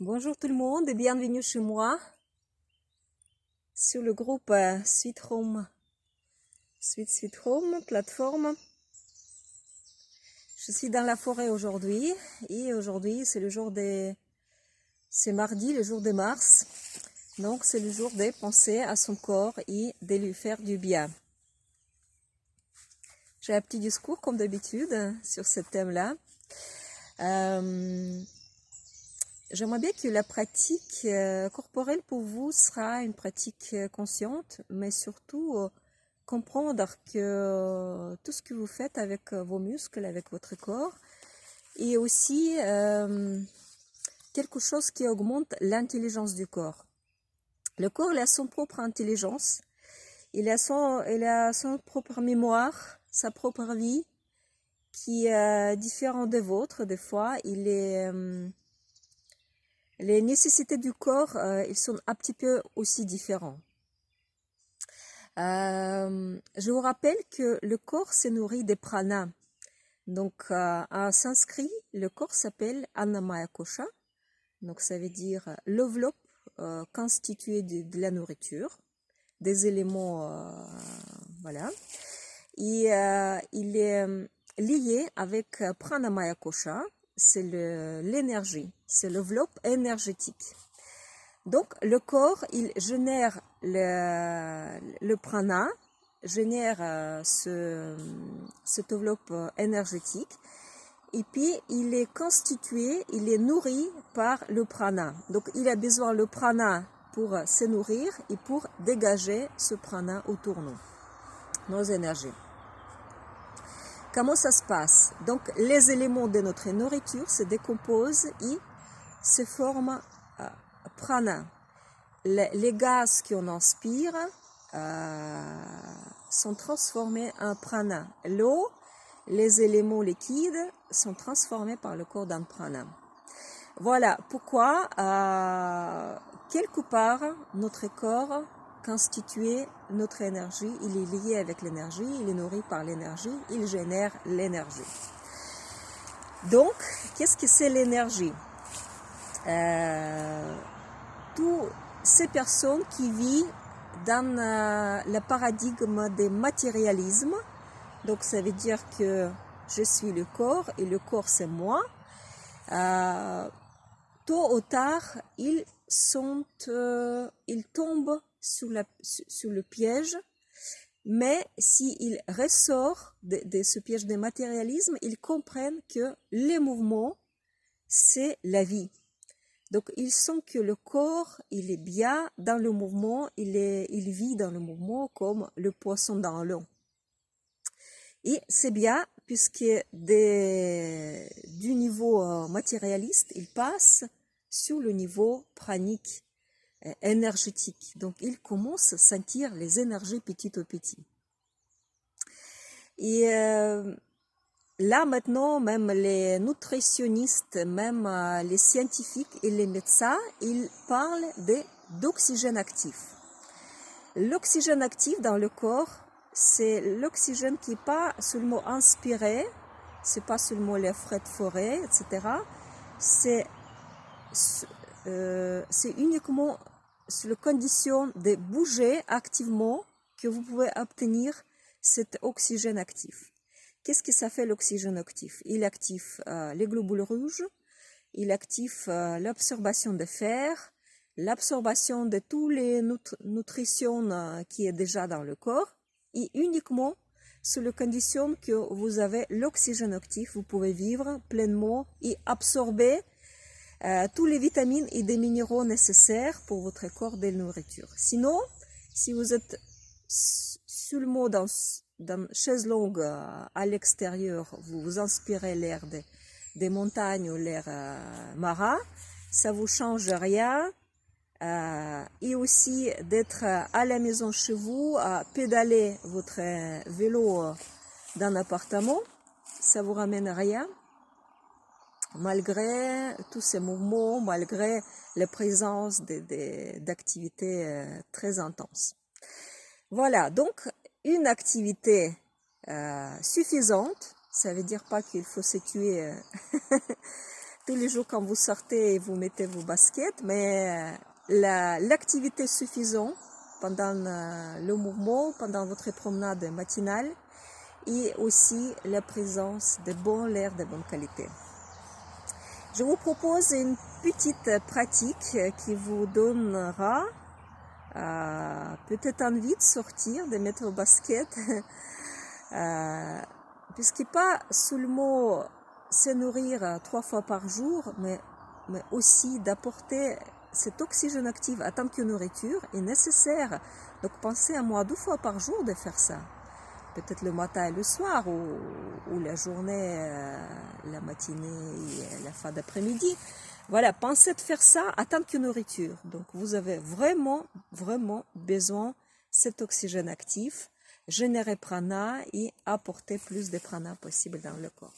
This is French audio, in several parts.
Bonjour tout le monde et bienvenue chez moi sur le groupe Sweet Home plateforme. Je suis dans la forêt aujourd'hui et aujourd'hui c'est mardi, le jour de Mars. Donc c'est le jour de penser à son corps et de lui faire du bien. J'ai un petit discours comme d'habitude sur ce thème-là. J'aimerais bien que la pratique corporelle pour vous sera une pratique consciente, mais surtout comprendre que tout ce que vous faites avec vos muscles, avec votre corps, et aussi quelque chose qui augmente l'intelligence du corps. Le corps, il a son propre intelligence, il a son propre mémoire, sa propre vie, qui est différente des vôtres. Des fois, les nécessités du corps, ils sont un petit peu aussi différents. Je vous rappelle que le corps se nourrit des pranas. Donc, en sanskrit, le corps s'appelle Annamaya Kosha. Donc, ça veut dire l'enveloppe constituée de la nourriture, des éléments, voilà. Et il est lié avec Pranamaya Kosha, c'est l'énergie, c'est l'enveloppe énergétique. Donc, le corps, il génère le prana, génère cette enveloppe énergétique, et puis il est constitué, il est nourri par le prana. Donc, il a besoin le prana pour se nourrir et pour dégager ce prana autour de nous, nos énergies. Comment ça se passe? Donc, les éléments de notre nourriture se décomposent et se forment prana. Les gaz qu'on inspire sont transformés en prana. L'eau, les éléments liquides sont transformés par le corps en prana. Voilà pourquoi, quelque part, notre corps constitue notre énergie, il est lié avec l'énergie, il est nourri par l'énergie, il génère l'énergie. Donc, qu'est-ce que c'est l'énergie? Toutes ces personnes qui vivent dans le paradigme du matérialisme, donc ça veut dire que je suis le corps et le corps c'est moi, tôt ou tard ils tombent sur le piège, mais s'ils ressortent de ce piège de matérialisme, ils comprennent que les mouvements c'est la vie. Donc, ils sentent que le corps, il est bien dans le mouvement, il vit dans le mouvement comme le poisson dans l'eau. Et c'est bien puisque du niveau matérialiste, il passe sur le niveau pranique, énergétique. Donc, il commence à sentir les énergies petit à petit. Et là, maintenant, même les nutritionnistes, même les scientifiques et les médecins, ils parlent d'oxygène actif. L'oxygène actif dans le corps, c'est l'oxygène qui n'est pas seulement inspiré, c'est pas seulement les frais de forêt, etc. C'est uniquement sur la condition de bouger activement que vous pouvez obtenir cet oxygène actif. Qu'est-ce que ça fait l'oxygène actif? Il active les globules rouges, il active l'absorption de fer, l'absorption de toutes les nutritions qui est déjà dans le corps, et uniquement sous la condition que vous avez l'oxygène actif, vous pouvez vivre pleinement et absorber tous les vitamines et des minéraux nécessaires pour votre corps de nourriture. Sinon, si vous êtes seulement dans chaise longue à l'extérieur, vous inspirez l'air des montagnes ou l'air marin, ça vous change rien. Et aussi d'être à la maison chez vous, à pédaler votre vélo dans l'appartement, ça vous ramène rien. Malgré tous ces mouvements, malgré la présence d'activités très intenses. Voilà, donc une activité suffisante, ça veut dire pas qu'il faut se tuer tous les jours quand vous sortez et vous mettez vos baskets, mais l'activité suffisante pendant le mouvement, pendant votre promenade matinale, et aussi la présence de bon air de bonne qualité. Je vous propose une petite pratique qui vous donnera peut-être envie de sortir, de mettre vos baskets, puisque pas seulement se nourrir 3 fois par jour, mais aussi d'apporter cet oxygène actif en tant que nourriture est nécessaire. Donc pensez à moi 2 fois par jour de faire ça. Peut-être le matin et le soir, ou la journée, la matinée et la fin d'après-midi. Voilà, pensez de faire ça en tant que nourriture. Donc vous avez vraiment besoin de cet oxygène actif, générer prana et apporter plus de prana possible dans le corps.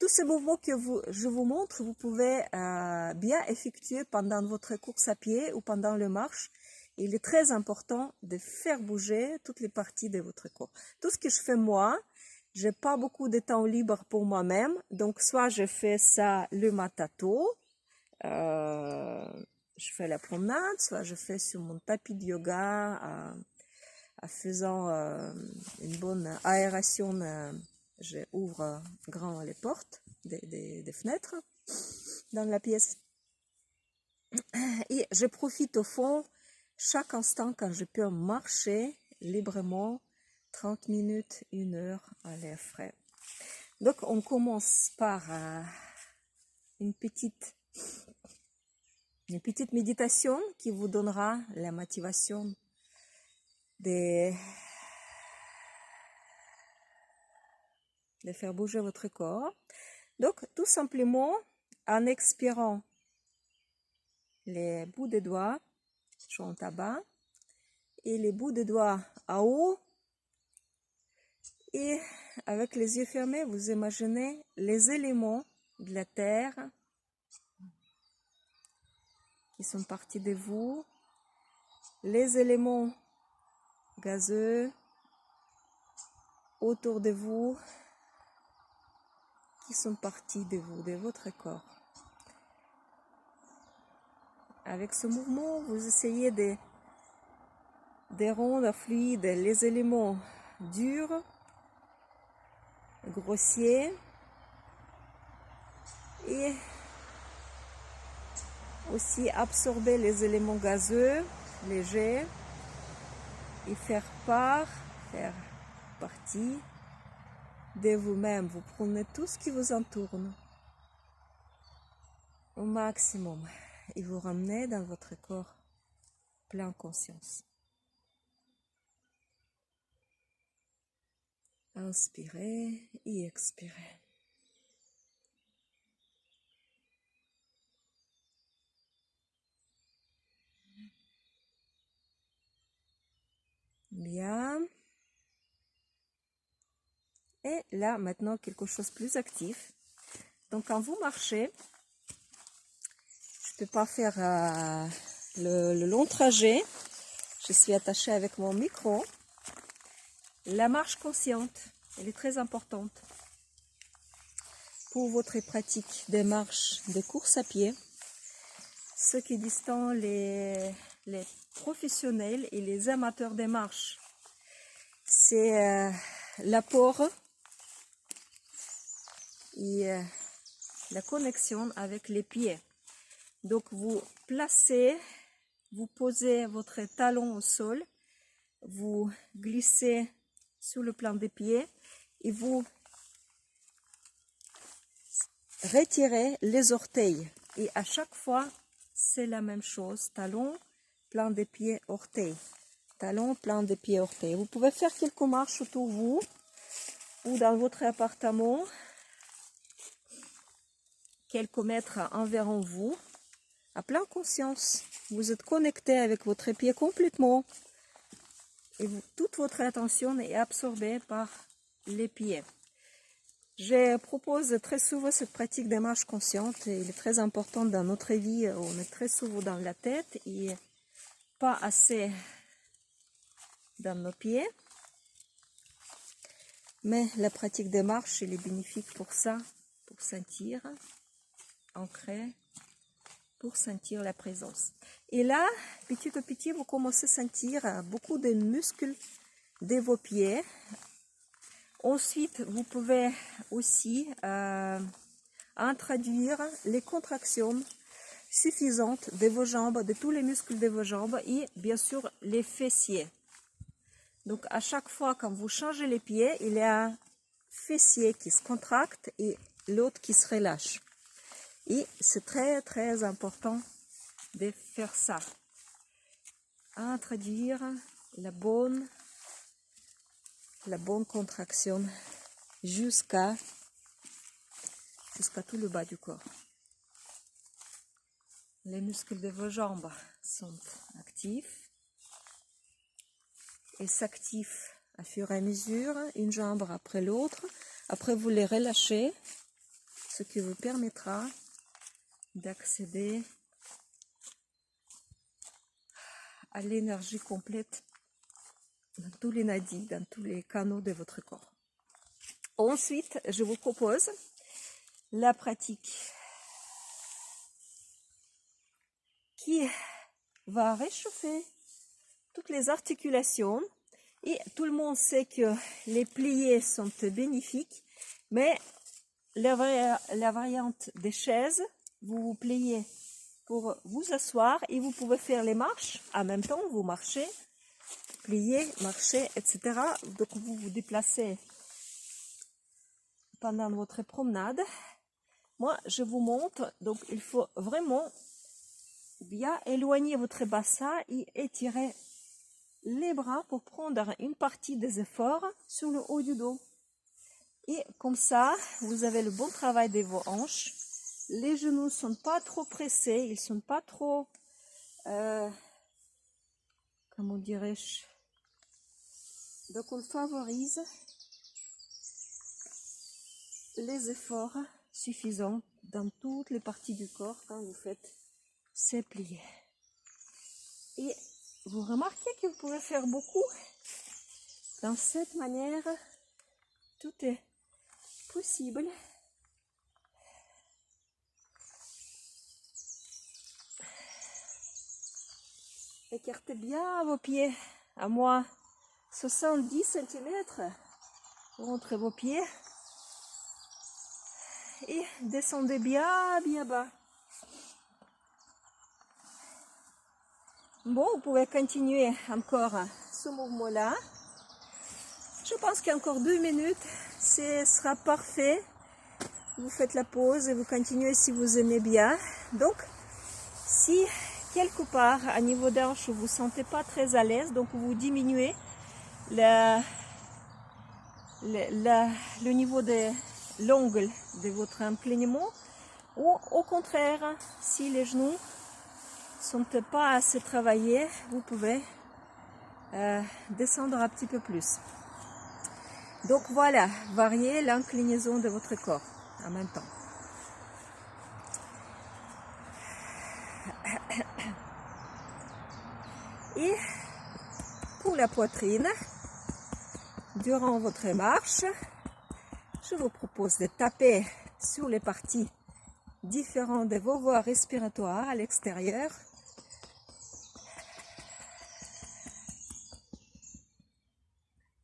Tous ces mouvements que je vous montre, vous pouvez bien effectuer pendant votre course à pied ou pendant la marche. Il est très important de faire bouger toutes les parties de votre corps. Tout ce que je fais moi, j'ai pas beaucoup de temps libre pour moi-même, donc soit je fais ça le matin tôt, je fais la promenade, soit je fais sur mon tapis de yoga en faisant une bonne aération. Je ouvre grand les portes des fenêtres dans la pièce et je profite au fond chaque instant quand je peux marcher librement 30 minutes, 1 heure à l'air frais. Donc on commence par une petite méditation qui vous donnera la motivation de faire bouger votre corps. Donc tout simplement en expirant les bouts des doigts sont en bas et les bouts des doigts en haut, et avec les yeux fermés vous imaginez les éléments de la terre qui sont partis de vous, les éléments gazeux autour de vous qui sont partis de vous, de votre corps. Avec ce mouvement, vous essayez de rendre fluide les éléments durs, grossiers, et aussi absorber les éléments gazeux, légers, et faire partie de vous-même. Vous prenez tout ce qui vous entoure au maximum et vous ramenez dans votre corps plein conscience. Inspirez et expirez. Bien. Et là, maintenant, quelque chose de plus actif. Donc, quand vous marchez, je ne peux pas faire le long trajet. Je suis attachée avec mon micro. La marche consciente, elle est très importante pour votre pratique des marches de course à pied. Ce qui distingue les professionnels et les amateurs des marches, c'est l'apport et la connexion avec les pieds. Donc vous posez votre talon au sol, vous glissez sur le plan des pieds et vous retirez les orteils. Et à chaque fois, c'est la même chose. Talon, plan des pieds, orteils. Talon, plan des pieds, orteils. Vous pouvez faire quelques marches autour de vous ou dans votre appartement, quelques mètres environ vous, à pleine conscience. Vous êtes connecté avec votre pied complètement et toute votre attention est absorbée par les pieds. Je propose très souvent cette pratique des marches conscientes. Il est très important dans notre vie. On est très souvent dans la tête et pas assez dans nos pieds. Mais la pratique des marches, elle est bénéfique pour ça, pour sentir ancré pour sentir la présence. Et là, petit à petit, vous commencez à sentir beaucoup de muscles de vos pieds. Ensuite, vous pouvez aussi introduire les contractions suffisantes de vos jambes, de tous les muscles de vos jambes et bien sûr les fessiers. Donc à chaque fois quand vous changez les pieds, il y a un fessier qui se contracte et l'autre qui se relâche. Et c'est très très important de faire ça. Introduire la bonne contraction jusqu'à tout le bas du corps. Les muscles de vos jambes sont actifs et s'activent à fur et à mesure, une jambe après l'autre. Après, vous les relâchez, ce qui vous permettra d'accéder à l'énergie complète dans tous les nadis, dans tous les canaux de votre corps. Ensuite, je vous propose la pratique qui va réchauffer toutes les articulations. Et tout le monde sait que les pliés sont bénéfiques, mais la variante des chaises, vous vous pliez pour vous asseoir et vous pouvez faire les marches. En même temps, vous marchez, pliez, marchez, etc. Donc vous vous déplacez pendant votre promenade. Moi, je vous montre. Donc il faut vraiment bien éloigner votre bassin et étirer les bras pour prendre une partie des efforts sur le haut du dos. Et comme ça, vous avez le bon travail de vos hanches. Les genoux ne sont pas trop pressés, ils ne sont pas trop, comment dirais-je. Donc on favorise les efforts suffisants dans toutes les parties du corps quand vous faites ces pliés. Et vous remarquez que vous pouvez faire beaucoup. Dans cette manière, tout est possible. Écartez bien vos pieds à moins 70 cm entre vos pieds et descendez bien bas. Bon, vous pouvez continuer encore ce mouvement-là. Je pense qu'encore 2 minutes, ce sera parfait. Vous faites la pause et vous continuez si vous aimez bien. Donc, si quelque part, à niveau d'hanche, vous ne vous sentez pas très à l'aise, donc vous diminuez le niveau de l'angle de votre inclinement, ou au contraire, si les genoux ne sont pas assez travaillés, vous pouvez descendre un petit peu plus. Donc voilà, variez l'inclinaison de votre corps en même temps. Et pour la poitrine, durant votre marche, je vous propose de taper sur les parties différentes de vos voies respiratoires à l'extérieur.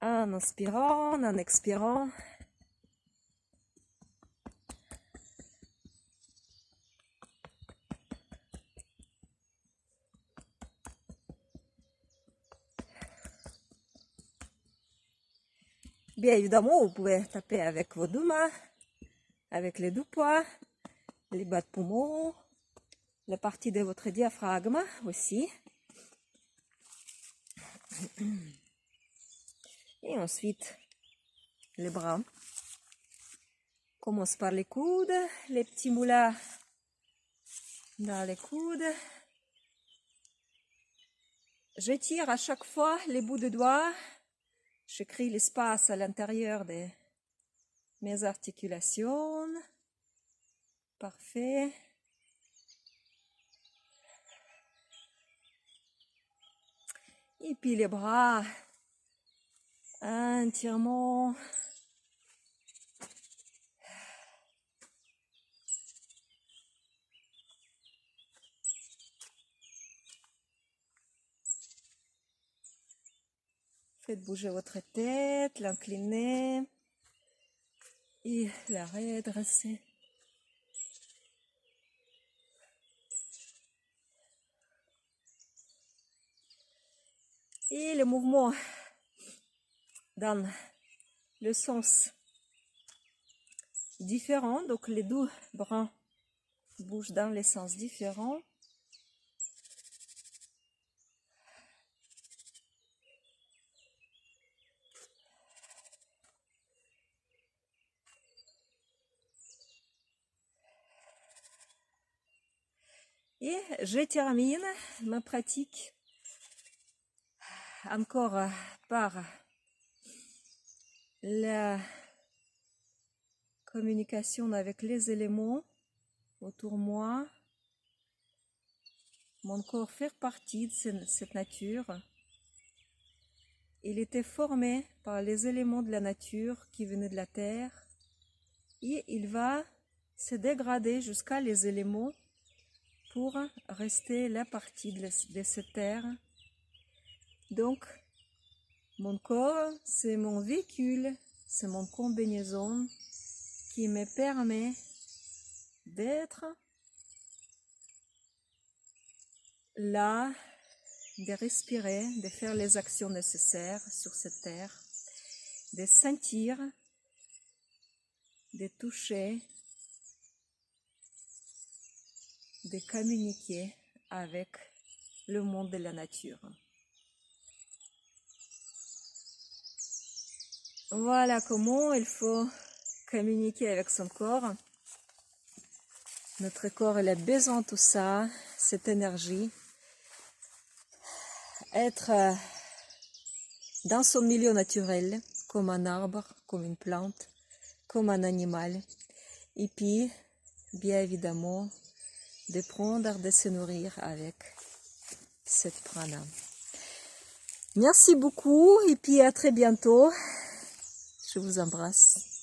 En inspirant, en expirant. Bien évidemment, vous pouvez taper avec vos deux mains, avec les deux poings, les bas de poumon, la partie de votre diaphragme aussi. Et ensuite, les bras. Commence par les coudes, les petits moulins dans les coudes. J'étire à chaque fois les bouts de doigts. Je crée l'espace à l'intérieur de mes articulations. Parfait. Et puis les bras entièrement. Faites bouger votre tête, l'incliner et la redresser. Et le mouvement dans le sens différent, donc les deux bras bougent dans les sens différents. Et je termine ma pratique encore par la communication avec les éléments autour de moi. Mon corps fait partie de cette nature. Il était formé par les éléments de la nature qui venaient de la terre et il va se dégrader jusqu'à les éléments pour rester la partie de cette terre. Donc, mon corps, c'est mon véhicule, c'est mon combinaison qui me permet d'être là, de respirer, de faire les actions nécessaires sur cette terre, de sentir, de toucher, de communiquer avec le monde de la nature. Voilà comment il faut communiquer avec son corps. Notre corps, il a besoin de tout ça, cette énergie. Être dans son milieu naturel, comme un arbre, comme une plante, comme un animal. Et puis, bien évidemment, de prendre, de se nourrir avec cette prana. Merci beaucoup et puis à très bientôt. Je vous embrasse.